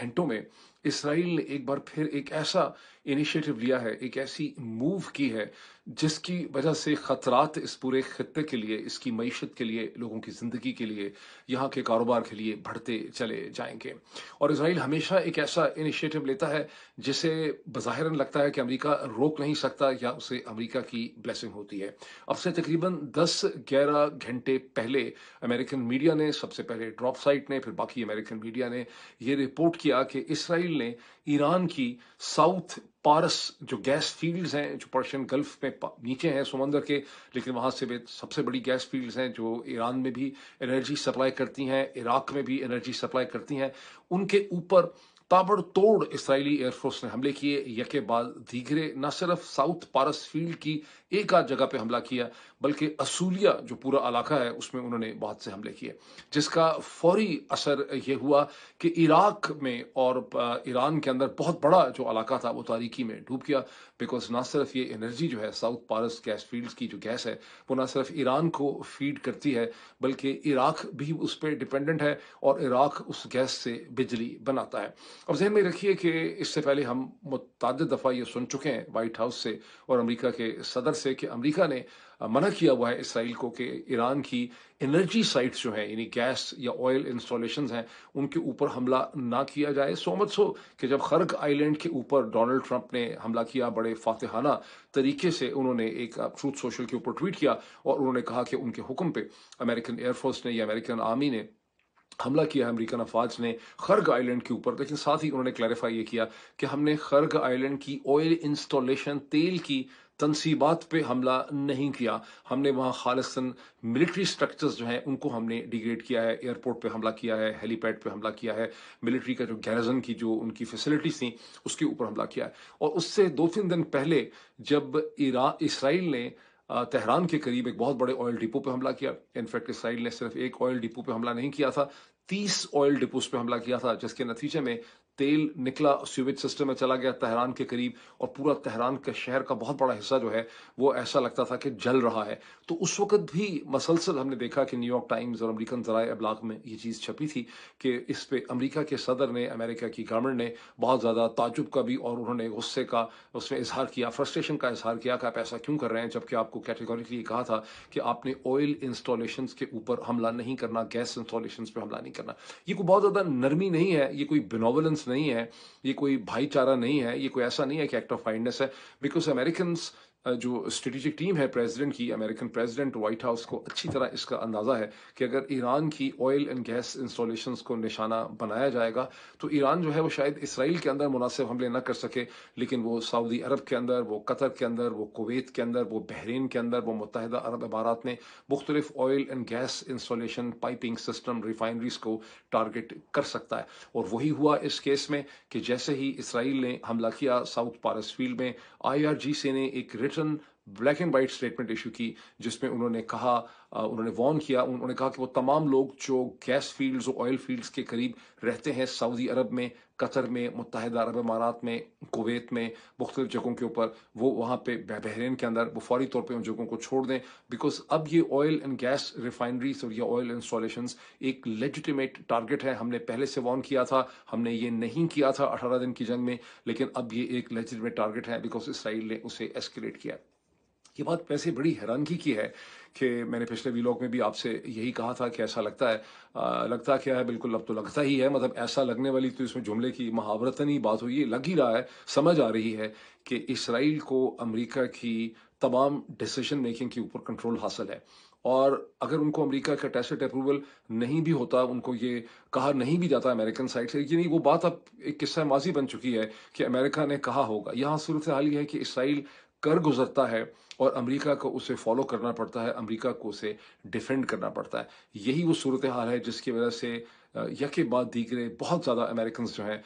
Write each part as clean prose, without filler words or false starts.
घंटों में इसराइल ने एक बार फिर एक ऐसा इनिशिएटिव लिया है, एक ऐसी मूव की है जिसकी वजह से खतरात इस पूरे खत्ते के लिए, इसकी मईशत के लिए, लोगों की ज़िंदगी के लिए, यहाँ के कारोबार के लिए बढ़ते चले जाएंगे। और इसराइल हमेशा एक ऐसा इनिशिएटिव लेता है जिसे बज़ाहिरन लगता है कि अमेरिका रोक नहीं सकता या उसे अमेरिका की ब्लेसिंग होती है। अब से तकरीबन 10-11 घंटे पहले अमेरिकन मीडिया ने, सबसे पहले ड्रॉप साइट ने, फिर बाकी अमेरिकन मीडिया ने ये रिपोर्ट किया कि इसराइल ने ईरान की साउथ पारस जो गैस फील्ड्स हैं, जो पर्शियन गल्फ में नीचे हैं समंदर के, लेकिन वहां से भी सबसे बड़ी गैस फील्ड्स हैं जो ईरान में भी एनर्जी सप्लाई करती हैं, इराक में भी एनर्जी सप्लाई करती हैं, उनके ऊपर ताबड़तोड़ इसराइली एयरफोर्स ने हमले किए, यके बाद दीगरे। न सिर्फ साउथ पारस फील्ड की एक आध जगह पे हमला किया, बल्कि असूलिया जो पूरा इलाका है उसमें उन्होंने बहुत से हमले किए, जिसका फौरी असर ये हुआ कि इराक में और ईरान के अंदर बहुत बड़ा जो इलाका था वो तारीकी में डूब गया। बिकॉज ना सिर्फ ये एनर्जी जो है साउथ पारस गैस फील्ड की जो गैस है वो ना सिर्फ ईरान को फीड करती है, बल्कि इराक भी उस पर डिपेंडेंट है और इराक उस गैस से बिजली बनाता है। अब ज़हन में रखिए कि इससे पहले हम मुतअद्दिद दफ़ा ये सुन चुके हैं व्हाइट हाउस से और अमेरिका के सदर से कि अमेरिका ने मना किया हुआ है इसराइल को कि ईरान की एनर्जी साइट्स जो हैं, यानी गैस या ऑयल इंस्टॉलेशंस हैं, उनके ऊपर हमला ना किया जाए। सो मच सो कि जब खर्ग आइलैंड के ऊपर डोनाल्ड ट्रंप ने हमला किया, बड़े फातिहाना तरीके से उन्होंने एक ट्रूथ सोशल के ऊपर ट्वीट किया और उन्होंने कहा कि उनके हुक्म पे अमेरिकन एयरफोर्स ने या अमेरिकन आर्मी ने हमला किया, अमेरिकन अफवाज ने खर्ग आइलैंड के ऊपर। लेकिन साथ ही उन्होंने क्लैरिफाई ये किया कि हमने खर्ग आइलैंड की ऑयल इंस्टॉलेशन, तेल की तनसीबात पे हमला नहीं किया, हमने वहाँ खालिसन मिलिट्री स्ट्रक्चर्स जो हैं उनको हमने डिग्रेड किया है, एयरपोर्ट पे हमला किया है, हेलीपैड पे हमला किया है, मिलिट्री का जो गैरजन की जो उनकी फैसिलिटीज थी उसके ऊपर हमला किया है। और उससे 2-3 दिन पहले जब इसराइल ने तेहरान के करीब एक बहुत बड़े ऑयल डिपो पे हमला किया। इनफैक्ट इसराइल ने सिर्फ एक ऑयल डिपो पे हमला नहीं किया था, 30 ऑयल डिपोस पे हमला किया था, जिसके नतीजे में तेल निकला, सीवेज सिस्टम में चला गया तेहरान के करीब, और पूरा तेहरान के शहर का बहुत बड़ा हिस्सा जो है वो ऐसा लगता था कि जल रहा है। तो उस वक्त भी मसलसल हमने देखा कि न्यूयॉर्क टाइम्स और अमेरिकन ज़राए अबलाग में ये चीज़ छपी थी कि इस पे अमेरिका के सदर ने, अमेरिका की गवर्नमेंट ने बहुत ज़्यादा ताजुब का भी और उन्होंने गुस्से का उसमें इजहार किया, फ्रस्ट्रेशन का इजहार किया कि आप ऐसा क्यों कर रहे हैं, जबकि आपको कैटेगोरिकली कहा था कि आपने ऑयल इंस्टॉलेशंस के ऊपर हमला नहीं करना, गैस इंस्टॉलेशंस पे हमला नहीं करना। ये कोई बहुत ज़्यादा नरमी नहीं है, ये कोई बेनोवलेंस नहीं है, ये कोई भाईचारा नहीं है, ये कोई ऐसा नहीं है कि एक्ट ऑफ काइंडनेस है। बिकॉज अमेरिकन जो स्ट्रेटेजिक टीम है प्रेसिडेंट की, अमेरिकन प्रेसिडेंट व्हाइट हाउस को अच्छी तरह इसका अंदाज़ा है कि अगर ईरान की ऑयल एंड गैस इंस्टॉलेशंस को निशाना बनाया जाएगा तो ईरान जो है वो शायद इसराइल के अंदर मुनासिब हमले ना कर सके, लेकिन वो सऊदी अरब के अंदर, वो कतर के अंदर, वो कुवैत के अंदर, वो बहरीन के अंदर, वो मुत्तहिदा अरब अमारात में मुख्तलिफ oil and gas installation, piping system, refineries को टारगेट कर सकता है। और वही हुआ इस केस में कि जैसे ही इसराइल ने हमला किया साउथ पारस फील्ड में, IRGC ने एक written black and white statement issue की जिसमें उन्होंने कहा, उन्होंने वार्न किया, उन्होंने कहा कि वो तमाम लोग जो गैस फील्ड्स और ऑयल फील्ड्स के करीब रहते हैं, सऊदी अरब में, कतर में, मुत्तहिदा अरब अमारात में, कुवैत में, मुख्तलिफ जगहों के ऊपर, वो वहाँ पे बहरीन के अंदर, वो फौरी तौर पे उन जगहों को छोड़ दें। बिकॉज अब ये ऑयल एंड गैस रिफाइनरीज और ये ऑयल इंस्टॉलेशंस एक लेजिटिमेट टारगेट है। हमने पहले से वार्न किया था, हमने ये नहीं किया था 18 दिन की जंग में, लेकिन अब ये एक लेजिटिमेट टारगेट है बिकॉज इसराइल ने उसे एस्केलेट किया। ये बात वैसे बड़ी हैरानगी की है कि मैंने पिछले वीलॉग में भी आपसे यही कहा था कि ऐसा लगता है, लगता क्या है, बिल्कुल अब तो लगता ही है, मतलब ऐसा लगने वाली तो इसमें जुमले की महावरतन ही बात हुई, ये लग ही रहा है, समझ आ रही है कि इसराइल को अमेरिका की तमाम डिसीजन मेकिंग के ऊपर कंट्रोल हासिल है। और अगर उनको अमेरिका का टैसिट अप्रूवल नहीं भी होता, उनको ये कहा नहीं भी जाता अमेरिकन साइड से, यानी वो बात अब एक किस्सा माजी बन चुकी है कि अमेरिका ने कहा होगा। यहाँ सूरत हाल ये है कि इसराइल कर गुजरता है और अमेरिका को उसे फॉलो करना पड़ता है, अमेरिका को उसे डिफेंड करना पड़ता है। यही वो सूरत हाल है जिसकी वजह से यके बाद दीगरे बहुत ज़्यादा अमेरिकन जो हैं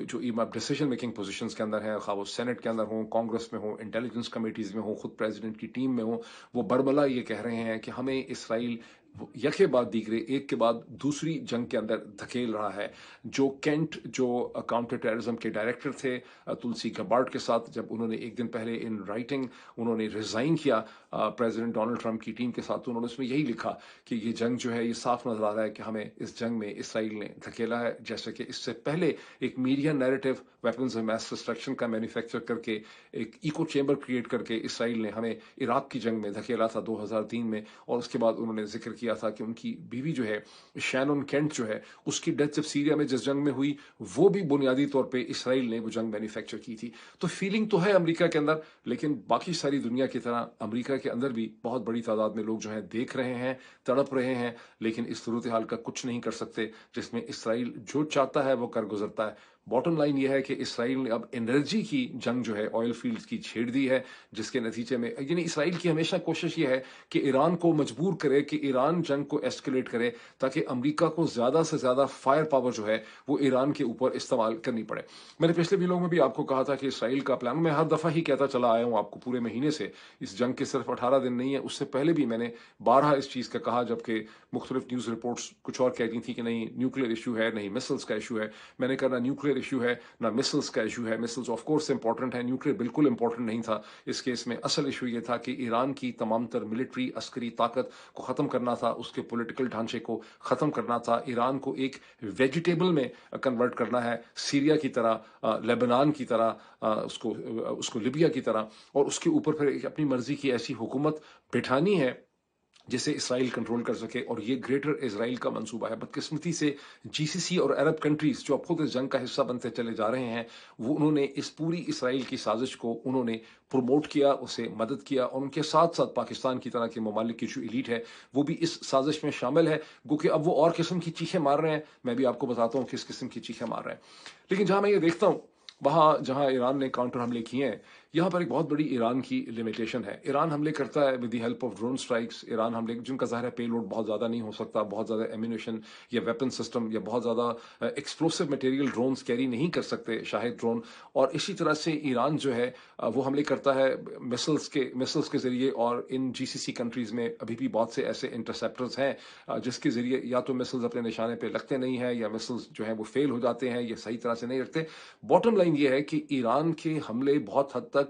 जो डिसीजन मेकिंग पोजीशंस के अंदर हैं, खा वो सेनेट के अंदर हों, कांग्रेस में हों, इंटेलिजेंस कमेटीज़ में हों, खुद प्रेसिडेंट की टीम में हों, वो बरमला ये कह रहे हैं कि हमें इसराइल यके बाद दीगरे, एक के बाद दूसरी जंग के अंदर धकेल रहा है। जो केंट, जो काउंटर टेररिज्म के डायरेक्टर थे तुलसी गबार्ड के साथ, जब उन्होंने एक दिन पहले इन राइटिंग उन्होंने रिजाइन किया, प्रेसिडेंट डोनाल्ड ट्रंप की टीम के साथ, तो उन्होंने उसमें यही लिखा कि ये जंग जो है ये साफ नजर आ रहा है कि हमें इस जंग में इसराइल ने धकेला है, जैसे कि इससे पहले एक media narrative weapons of mass destruction का मैन्युफैक्चर करके एक इको चेंबर क्रिएट करके इसराइल ने हमें इराक की जंग में धकेला था 2003 में। और उसके बाद उन्होंने जिक्र किया था कि उनकी बीवी जो है शैनन केंट जो है, उसकी डेथ जब सीरिया में जिस जंग में हुई, वो भी बुनियादी तौर पे इसराइल ने वो जंग मैन्युफैक्चर की थी। तो फीलिंग तो है अमेरिका के अंदर, लेकिन बाकी सारी दुनिया की तरह अमेरिका के अंदर भी बहुत बड़ी तादाद में लोग जो हैं देख रहे हैं, तड़प रहे हैं, लेकिन इस सूरत हाल का कुछ नहीं कर सकते जिसमें इसराइल जो चाहता है वो कर गुजरता है। बॉटम लाइन ये है कि इसराइल ने अब एनर्जी की जंग जो है ऑयल फील्ड्स की छेड़ दी है, जिसके नतीजे में यानी इसराइल की हमेशा कोशिश ये है कि ईरान को मजबूर करे कि ईरान जंग को एस्केलेट करे, ताकि अमेरिका को ज्यादा से ज्यादा फायर पावर जो है वो ईरान के ऊपर इस्तेमाल करनी पड़े। मैंने पिछले वीडियो में भी आपको कहा था कि इसराइल का प्लान, मैं हर दफा ही कहता चला आया हूं आपको पूरे महीने से, इस जंग के सिर्फ 18 दिन नहीं है, उससे पहले भी मैंने 12 इस चीज का कहा, जबकि मुख्तलिफ न्यूज रिपोर्ट्स कुछ और कहती थी कि नहीं न्यूक्लियर इशू है, नहीं मिसाइल्स का इशू है। मैंने कहा ना न्यूक्लियर इशू है ना मिसाइल्स का इशू है। मिसाइल्स ऑफ कोर्स इंपॉर्टेंट है, न्यूक्लियर बिल्कुल इंपॉर्टेंट नहीं था इस केस में। असल इशू ये था कि ईरान की तमाम तर मिलिट्री अस्करी ताकत को खत्म करना था, उसके पॉलिटिकल ढांचे को खत्म करना था, ईरान को एक वेजिटेबल में कन्वर्ट करना है, सीरिया की तरह, लेबनान की तरह, उसको लिबिया की तरह, और उसके ऊपर फिर अपनी मर्जी की ऐसी हुकूमत बिठानी है जिसे इसराइल कंट्रोल कर सके। और ये ग्रेटर इसराइल का मंसूबा है। बदकिस्मती से जीसीसी और अरब कंट्रीज जो अब खुद इस जंग का हिस्सा बनते चले जा रहे हैं, वो उन्होंने इस पूरी इसराइल की साजिश को उन्होंने प्रमोट किया, उसे मदद किया, और उनके साथ साथ पाकिस्तान की तरह के ममालिक की जो एलीट है वो भी इस साजिश में शामिल है। क्योंकि अब वो और किस्म की चीखें मार रहे हैं, मैं भी आपको बताता हूँ किस किस्म की चीखें मार रहे हैं। लेकिन जहां मैं ये देखता हूँ, वहां जहां ईरान ने काउंटर हमले किए हैं, यहां पर एक बहुत बड़ी ईरान की लिमिटेशन है। ईरान हमले करता है with the help of drone strikes. Iran हमले जिनका ज़ाहिर है पेलोड बहुत ज़्यादा नहीं हो सकता, बहुत ज़्यादा एम्यूनेशन या वेपन सिस्टम या बहुत ज़्यादा एक्सप्लोसिव मटेरियल ड्रोन्स कैरी नहीं कर सकते शाहिद ड्रोन। और इसी तरह से ईरान जो है वो हमले करता है मिसल्स के जरिए। और इन जीसीसी कंट्रीज में अभी भी बहुत से ऐसे इंटरसेप्टर्स हैं जिसके जरिए या तो मिसल्स अपने निशाने पे लगते नहीं है, या मिसल्स जो है वो फेल हो जाते हैं, या सही तरह से नहीं रखते। बॉटम लाइन ये है कि ईरान के हमले बहुत हद तक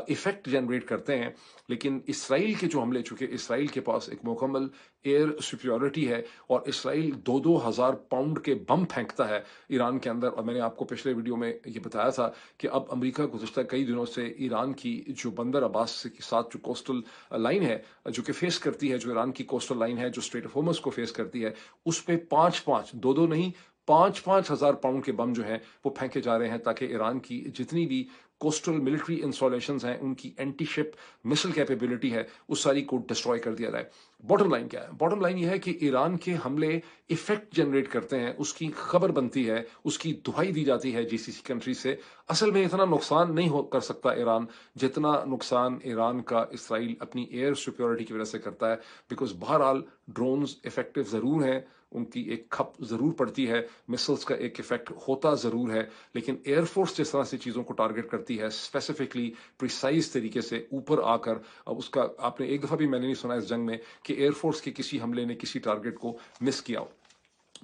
इफेक्ट जनरेट करते हैं, लेकिन इसराइल के जो हमले, चूंकि इसराइल के पास एक मुकम्मल एयर सुपीरियरिटी है और इसराइल 2-2 हजार पाउंड के बम फेंकता है ईरान के अंदर। और मैंने आपको पिछले वीडियो में ये बताया था कि अब अमेरिका गुज़श्ता कई दिनों से ईरान की जो बंदर अब्बास के साथ जो कोस्टल लाइन है जो कि फेस करती है, जो ईरान की कोस्टल लाइन है जो स्ट्रेट ऑफ होर्मुज़ को फेस करती है, उस पे 5-5, 2-2 नहीं, 5-5 हजार पाउंड के बम जो हैं वो फेंके जा रहे हैं, ताकि ईरान की जितनी भी कोस्टल मिलिट्री इंस्टॉलेशंस हैं, उनकी एंटी शिप मिसाइल कैपेबिलिटी है, उस सारी को डिस्ट्रॉय कर दिया जाए। बॉटम लाइन क्या है? बॉटम लाइन यह है कि ईरान के हमले इफेक्ट जनरेट करते हैं, उसकी खबर बनती है, उसकी दुहाई दी जाती है जीसीसी कंट्री से। असल में इतना नुकसान नहीं कर सकता ईरान जितना नुकसान ईरान का इसराइल अपनी एयर सिक्योरिटी की वजह से करता है। बिकॉज बहरहाल ड्रोन्स इफेक्टिव जरूर हैं, उनकी एक खप जरूर पड़ती है, मिसाइल्स का एक इफेक्ट होता जरूर है, लेकिन एयरफोर्स जिस तरह से चीजों को टारगेट करती है स्पेसिफिकली प्रिसाइज तरीके से ऊपर आकर, अब उसका आपने एक दफा भी मैंने नहीं सुना इस जंग में कि एयरफोर्स के किसी हमले ने किसी टारगेट को मिस किया हो।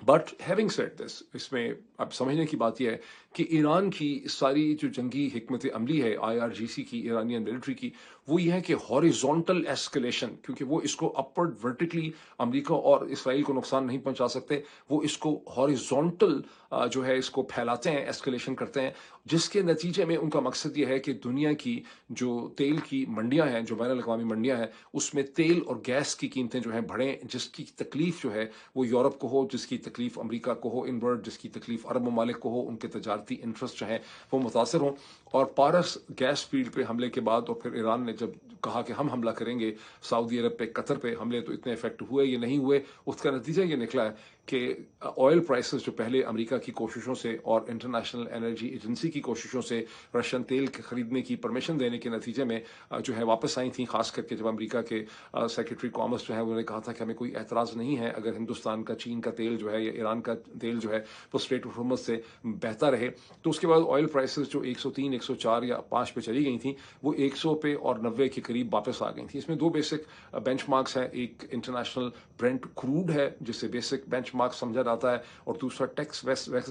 बट हैविंग सेड दिस, इसमें अब समझने की बात यह है कि ईरान की सारी जो जंगी हिकमत अमली है आईआरजीसी की, ईरानियन मिलिट्री की, वो ये है कि हॉरिजॉन्टल एस्केलेशन, क्योंकि वो इसको अपवर्ड वर्टिकली अमेरिका और इसराइल को नुकसान नहीं पहुंचा सकते, वो इसको हॉरिजॉन्टल जो है इसको फैलाते हैं, एस्केलेशन करते हैं, जिसके नतीजे में उनका मकसद ये है कि दुनिया की जो तेल की मंडियां हैं, जो बैनुल अक़वामी मंडियां हैं, उसमें तेल और गैस की कीमतें जो हैं बढ़ें, जिसकी तकलीफ जो है वो यूरोप को हो, जिसकी तकलीफ अमेरिका को हो इनवर्ड, जिसकी तकलीफ अरब ममालिक को हो, उनके तजारती इंटरेस्ट जो है वो मुतासर हों। और पारस गैस फील्ड पे हमले के बाद, और फिर ईरान ने जब कहा कि हम हमला करेंगे सऊदी अरब पे, कतर पे, हमले तो इतने इफेक्ट हुए ये नहीं हुए, उसका नतीजा ये निकला है कि ऑयल प्राइसेस जो पहले अमेरिका की कोशिशों से और इंटरनेशनल एनर्जी एजेंसी की कोशिशों से रशियन तेल खरीदने की परमिशन देने के नतीजे में जो है वापस आई थी, खास करके जब अमेरिका के सेक्रेटरी कॉमर्स जो है उन्होंने कहा था कि हमें कोई एतराज़ नहीं है अगर हिंदुस्तान का, चीन का तेल जो है या ईरान का तेल जो है वो स्ट्रेट ऑफ होर्मुज़ से बहता रहे। तो उसके बाद ऑयल प्राइसेस जो 103, 104 या 5 पे चली गई थी, वो 100 पे और 90 के करीब वापस आ गई थी। इसमें दो बेसिक बेंचमार्क्स हैं, एक इंटरनेशनल ब्रेंट क्रूड है जिससे बेसिक बेंचमार्क मार्क समझा जाता है, और दूसरा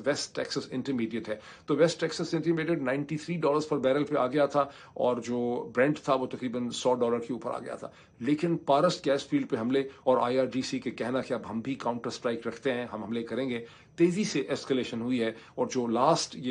वेस्ट टेक्सास इंटरमीडिएट है। तो वेस्ट टेक्सास इंटरमीडिएट $93 पर बैरल पे आ गया था, और जो ब्रेंट था वो तकरीबन $100 के ऊपर आ गया था। लेकिन पारस गैस फील्ड पे हमले और IRGC के कहना कि अब हम भी काउंटर स्ट्राइक रखते हैं, हम हमले करेंगे, तेजी से एस्केलेशन हुई है। और जो लास्ट